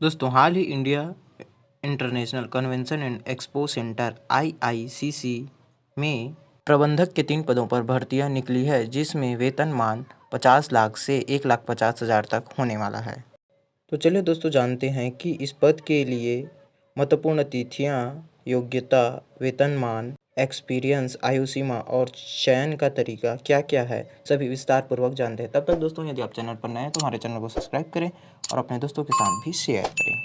दोस्तों, हाल ही India International Convention and Expo Centre (IICC) में प्रबंधक के 3 पदों पर भर्तियां निकली है, जिसमें वेतनमान 50 लाख से 1,50,000 तक होने वाला है। तो चलिए दोस्तों, जानते हैं कि इस पद के लिए महत्वपूर्ण तिथियां, योग्यता, वेतनमान, एक्सपीरियंस, आयु सीमा और चयन का तरीका क्या क्या है, सभी विस्तार पूर्वक जानते हैं। तब तक दोस्तों, यदि आप चैनल पर नए हैं तो हमारे चैनल को सब्सक्राइब करें और अपने दोस्तों के साथ भी शेयर करें।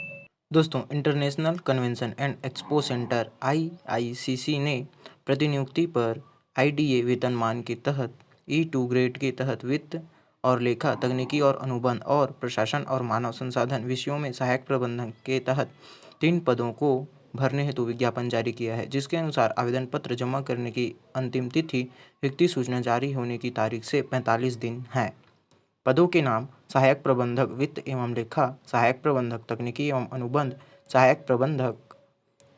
दोस्तों, international Convention and Expo Centre (IICC) ने प्रतिनियुक्ति पर IDA वेतनमान के तहत E2 ग्रेड के तहत वित्त और लेखा, तकनीकी और अनुबंध और प्रशासन और मानव संसाधन विषयों में सहायक प्रबंधक के तहत 3 पदों को भरने हेतु विज्ञापन जारी किया है, जिसके अनुसार आवेदन पत्र जमा करने की अंतिम तिथि रिक्ति सूचना जारी होने की तारीख से 45 दिन है। पदों के नाम: सहायक प्रबंधक वित्त एवं लेखा, सहायक प्रबंधक तकनीकी एवं अनुबंध, सहायक प्रबंधक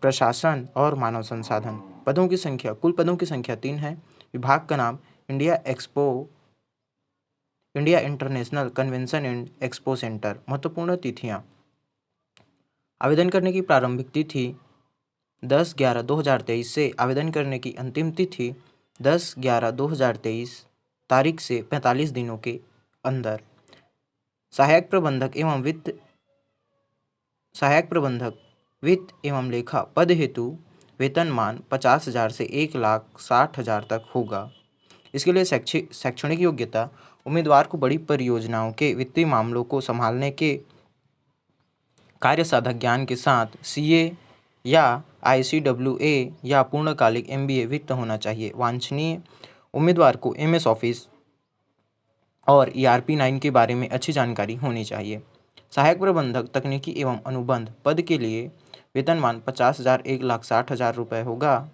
प्रशासन और मानव संसाधन। पदों की संख्या: कुल पदों की संख्या 3 है। विभाग का नाम: India International Convention and Expo centre. महत्वपूर्ण तिथियां: आवेदन करने की प्रारंभिक तिथि 10/11/2023 से आवेदन करने की अंतिम तिथि 10/11/2023 तारीख से 45 दिनों के अंदर। सहायक प्रबंधक वित्त एवं लेखा पद हेतु वेतनमान 50,000 से 1,60,000 तक होगा। इसके लिए शैक्षणिक योग्यता: उम्मीदवार को बड़ी परियोजनाओं के वित्तीय मामलों को संभालने के कार्यसाधक ज्ञान के साथ CA या ICWA या पूर्णकालिक MBA वित्त होना चाहिए। वांछनीय: उम्मीदवार को MS ऑफिस और ERP 9 के बारे में अच्छी जानकारी होनी चाहिए। सहायक प्रबंधक तकनीकी एवं अनुबंध पद के लिए वेतनमान 50,000 1,60,000 रुपये होगा।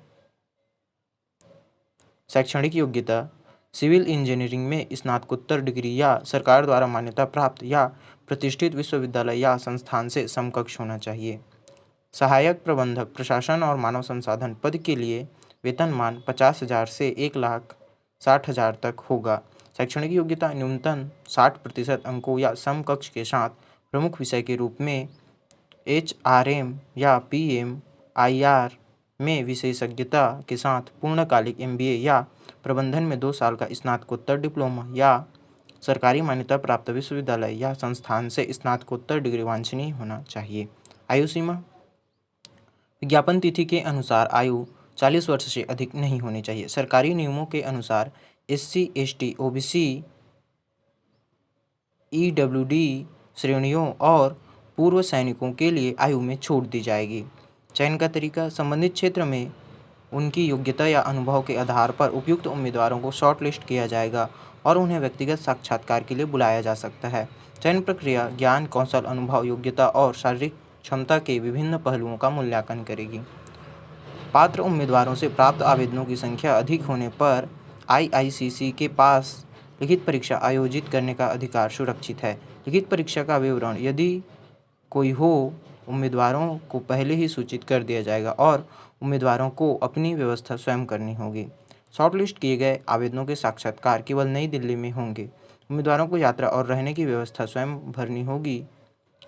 शैक्षणिक योग्यता: सिविल इंजीनियरिंग में स्नातकोत्तर डिग्री या सरकार द्वारा मान्यता प्राप्त या प्रतिष्ठित विश्वविद्यालय या संस्थान से समकक्ष होना चाहिए। सहायक प्रबंधक प्रशासन और मानव संसाधन पद के लिए वेतनमान 50,000 से 1,60,000 तक होगा। शैक्षणिक योग्यता: न्यूनतम 60% अंकों या समकक्ष के साथ प्रमुख विषय के रूप में HRM या PMIR में विशेषज्ञता के साथ पूर्णकालिक MBA या प्रबंधन में 2 साल का स्नातकोत्तर डिप्लोमा या सरकारी मान्यता प्राप्त विश्वविद्यालय या संस्थान से स्नातकोत्तर डिग्री वांछनीय होना चाहिए। आयु सीमा: विज्ञापन तिथि के अनुसार आयु 40 वर्ष से अधिक नहीं होनी चाहिए। सरकारी नियमों के अनुसार SC, ST, OBC, EWD श्रेणियों और पूर्व सैनिकों के लिए आयु में छूट दी जाएगी। चयन का तरीका: संबंधित क्षेत्र में उनकी योग्यता या अनुभव के आधार पर उपयुक्त उम्मीदवारों को शॉर्ट लिस्ट किया जाएगा और उन्हें व्यक्तिगत साक्षात्कार के लिए बुलाया जा सकता है। चयन प्रक्रिया ज्ञान, कौशल, अनुभव, योग्यता और शारीरिक क्षमता के विभिन्न पहलुओं का मूल्यांकन करेगी। पात्र उम्मीदवारों से प्राप्त आवेदनों की संख्या अधिक होने पर IICC के पास लिखित परीक्षा आयोजित करने का अधिकार सुरक्षित है। लिखित परीक्षा का विवरण, यदि कोई हो, उम्मीदवारों को पहले ही सूचित कर दिया जाएगा और उम्मीदवारों को अपनी व्यवस्था स्वयं करनी होगी। शॉर्टलिस्ट किए गए आवेदनों के साक्षात्कार केवल नई दिल्ली में होंगे। उम्मीदवारों को यात्रा और रहने की व्यवस्था स्वयं भरनी होगी।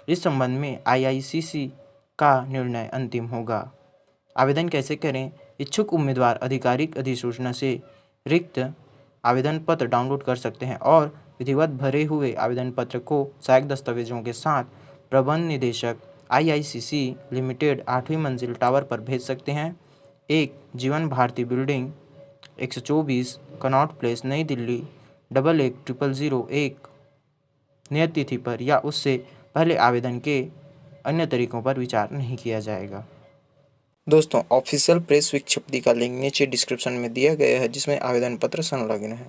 इस संबंध में IICC का निर्णय अंतिम होगा। आवेदन कैसे करें? इच्छुक उम्मीदवार आधिकारिक अधिसूचना से रिक्त आवेदन पत्र डाउनलोड कर सकते हैं और विधिवत भरे हुए आवेदन पत्र को सहायक दस्तावेजों के साथ प्रबंध निदेशक IICC लिमिटेड 8वीं मंजिल टावर पर भेज सकते हैं। 1 जीवन भारती बिल्डिंग 124 कनॉट प्लेस, नई दिल्ली 110001 नियत तिथि पर या उससे पहले आवेदन के अन्य तरीकों पर विचार नहीं किया जाएगा। दोस्तों, ऑफिशियल प्रेस विज्ञप्ति का लिंक नीचे डिस्क्रिप्शन में दिया गया है, जिसमें आवेदन पत्र संलग्न है।